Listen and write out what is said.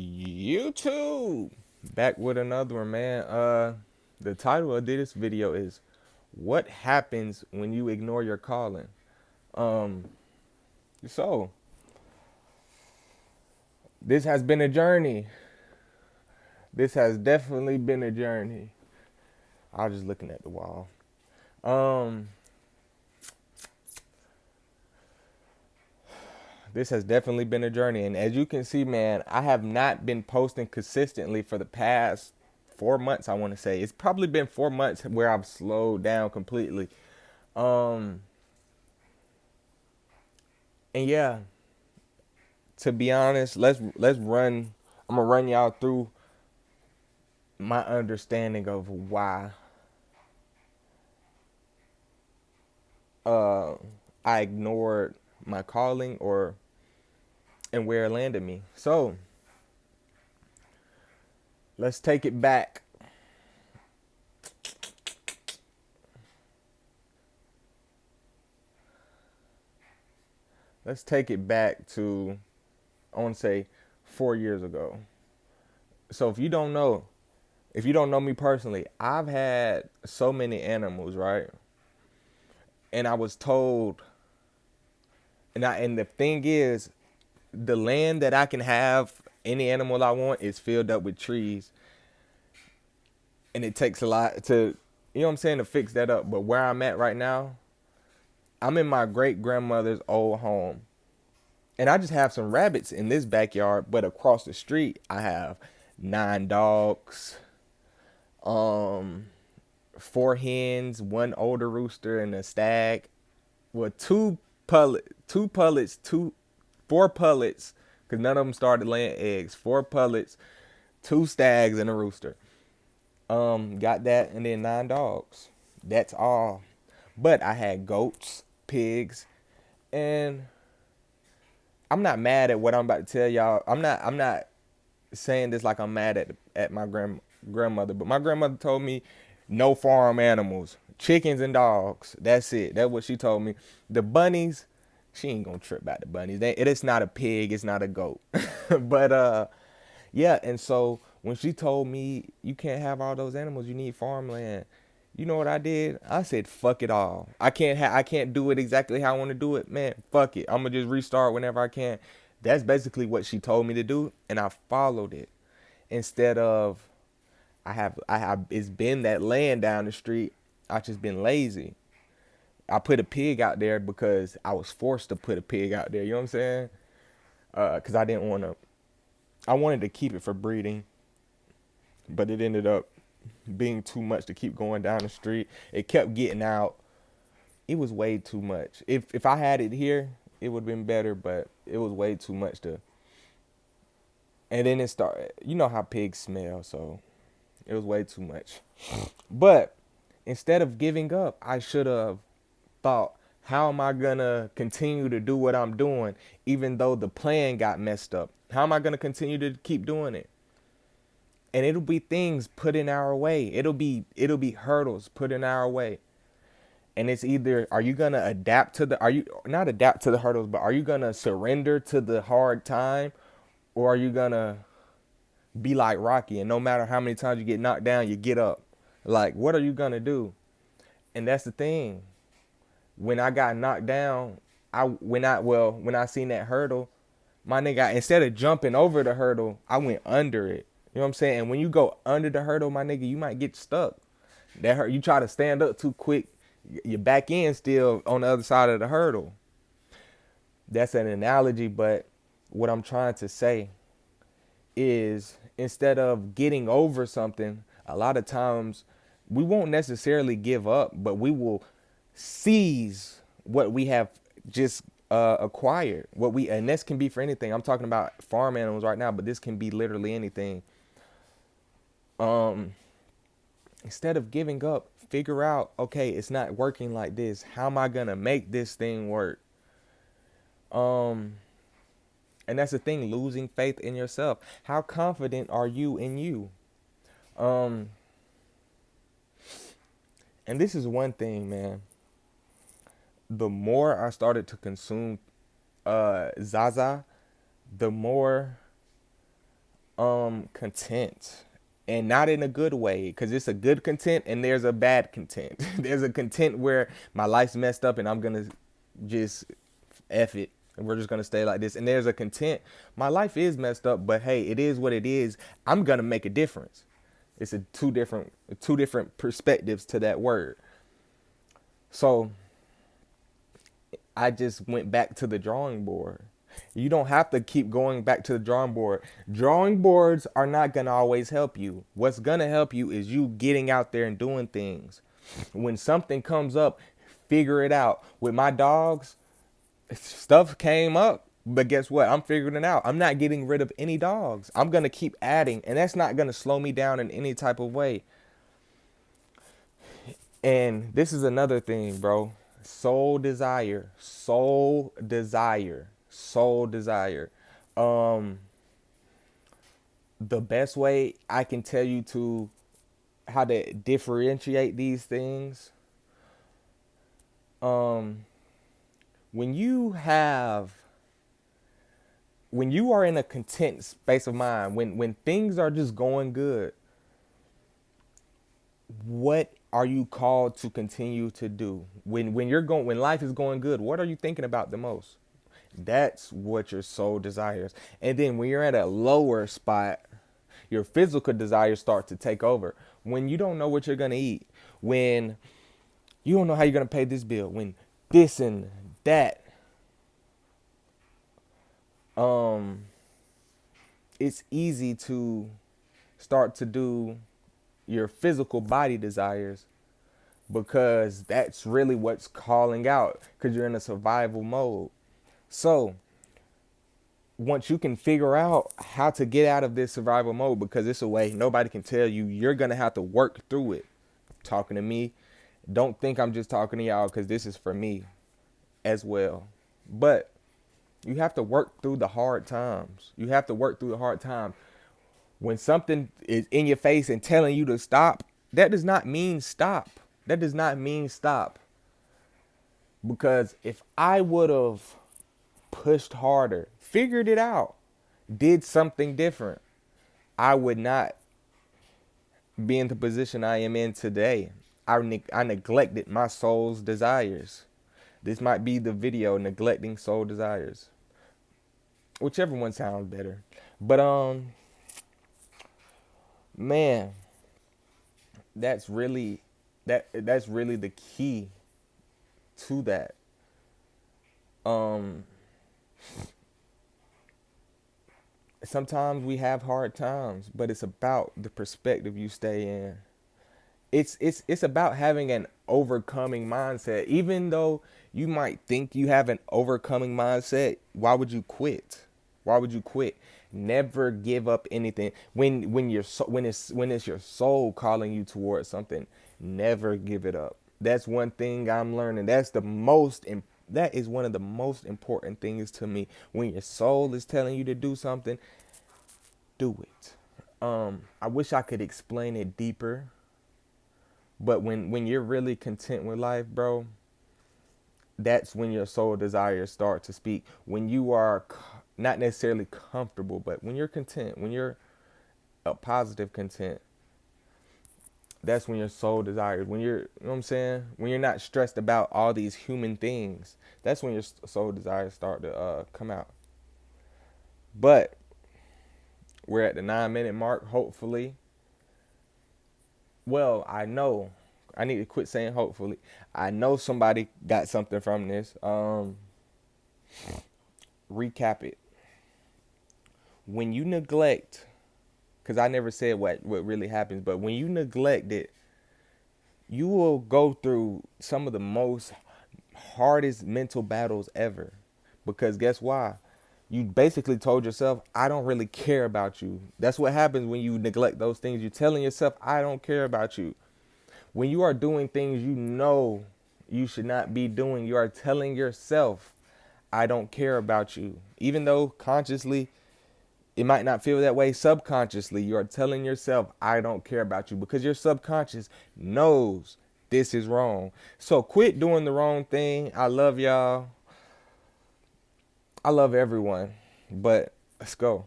YouTube back with another one, man. The title of this video is "What Happens When You Ignore Your Calling." Um, so this has been a journey. This has definitely been a journey. I was just looking at the wall. Um, this has definitely been a journey, and as you can see, man, I have not been posting consistently for the past 4 months. I want to say it's probably been 4 months where I've slowed down completely. Um, and yeah, to be honest, let's run. I'm gonna run y'all through my understanding of why uh I ignored my calling or and where it landed me. So let's take it back. Let's take it back to I want to say 4 years ago. So if you don't know me personally, I've had so many animals, right? And I was told, and the thing is, the land that I can have any animal I want is filled up with trees, and it takes a lot to, you know what I'm saying, to fix that up. But where I'm at right now, I'm in my great grandmother's old home, and I just have some rabbits in this backyard. But across the street, I have 9 dogs, um, 4 hens, one older rooster, and a stag. Well, two pullets, 4 pullets, because none of them started laying eggs. 4 pullets, 2 stags, and a rooster. Got that, and then 9 dogs. That's all. But I had goats, pigs, and I'm not mad at what I'm about to tell y'all. I'm not saying this like I'm mad at my grandmother, but my grandmother told me no farm animals, chickens and dogs. That's it. That's what she told me. The bunnies, she ain't gonna trip about the bunnies. It's not a pig. It's not a goat. But yeah. And so when she told me you can't have all those animals, you need farmland. You know what I did? I said, "Fuck it all. I can't do it exactly how I want to do it, man. Fuck it. I'm gonna just restart whenever I can." That's basically what she told me to do, and I followed it. Instead of I have it's been that land down the street. I just been lazy. I put a pig out there because I was forced to put a pig out there. You know what I'm saying? Because I didn't want to. I wanted to keep it for breeding, but it ended up being too much to keep going down the street. It kept getting out. It was way too much. If I had it here, it would have been better, but it was way too much to. And then it started. You know how pigs smell, so it was way too much. But instead of giving up, I should have thought, how am I gonna continue to do what I'm doing, even though the plan got messed up? How am I gonna continue to keep doing it? And it'll be things put in our way. It'll be hurdles put in our way. And it's either, are you gonna adapt to the are you not adapt to the hurdles, but are you gonna surrender to the hard time, or are you gonna be like Rocky and no matter how many times you get knocked down, you get up? Like, what are you gonna do? And that's the thing. When I got knocked down, when I seen that hurdle, my nigga, instead of jumping over the hurdle, I went under it. You know what I'm saying? And when you go under the hurdle, my nigga, you might get stuck. That hurt. You try to stand up too quick, your back end still on the other side of the hurdle. That's an analogy, but what I'm trying to say is, instead of getting over something, a lot of times we won't necessarily give up, but we will seize what we have just acquired. And this can be for anything. I'm talking about farm animals right now, but this can be literally anything. Um, Instead of giving up, figure out, okay, it's not working like this. How am I gonna make this thing work? Um, and that's the thing, losing faith in yourself. How confident are you in you? Um, and this is one thing, man. The more I started to consume Zaza, the more Content, and not in a good way, because it's a good content and there's a bad content. There's a content where my life's messed up and I'm gonna just F it and we're just gonna stay like this. And there's a content, my life is messed up, but hey, it is what it is. I'm gonna make a difference. It's a two different perspectives to that word. So I just went back to the drawing board. You don't have to keep going back to the drawing board. Drawing boards are not going to always help you. What's going to help you is you getting out there and doing things. When something comes up, figure it out. With my dogs, stuff came up, but guess what? I'm figuring it out. I'm not getting rid of any dogs. I'm going to keep adding, and that's not going to slow me down in any type of way. And this is another thing, bro. Soul desire, soul desire, soul desire. Um, the best way I can tell you to how to differentiate these things, um, when you have when you are in a content space of mind, when things are just going good, what are you called to continue to do? When life is going good, what are you thinking about the most? That's what your soul desires. And then when you're at a lower spot, your physical desires start to take over. When you don't know what you're gonna eat, when you don't know how you're gonna pay this bill, when this and that, um, it's easy to start to do your physical body desires, because that's really what's calling out, because you're in a survival mode. So once you can figure out how to get out of this survival mode, because it's a way nobody can tell you, you're going to have to work through it. Talking to me, don't think I'm just talking to y'all, because this is for me as well. But you have to work through the hard times. You have to work through the hard times. When something is in your face and telling you to stop, that does not mean stop. That does not mean stop. Because if I would have pushed harder, figured it out, did something different, I would not be in the position I am in today. I neglected my soul's desires. This might be the video, neglecting soul desires. Whichever one sounds better. But man, that's really the key to that. Um Sometimes we have hard times, but it's about the perspective you stay in. It's about having an overcoming mindset. Even though you might think you have an overcoming mindset, why would you quit? Why would you quit? Never give up anything. When it's your soul calling you towards something, never give it up. That's one thing I'm learning. That is one of the most important things to me. When your soul is telling you to do something, do it. I wish I could explain it deeper, but when you're really content with life, bro, that's when your soul desires start to speak. When you are not necessarily comfortable, but when you're content, when you're a positive content, that's when your soul desires. When you're, you know what I'm saying? When you're not stressed about all these human things, that's when your soul desires start to come out. But we're at the 9-minute mark, hopefully. Well, I know. I need to quit saying hopefully. I know somebody got something from this. Recap it. When you neglect, because I never said what really happens, but when you neglect it, you will go through some of the most hardest mental battles ever. Because guess why? You basically told yourself, I don't really care about you. That's what happens when you neglect those things. You're telling yourself, I don't care about you. When you are doing things you know you should not be doing, you are telling yourself, I don't care about you. Even though consciously it might not feel that way, subconsciously you are telling yourself, I don't care about you, because your subconscious knows this is wrong. So quit doing the wrong thing. I love y'all. I love everyone, but let's go.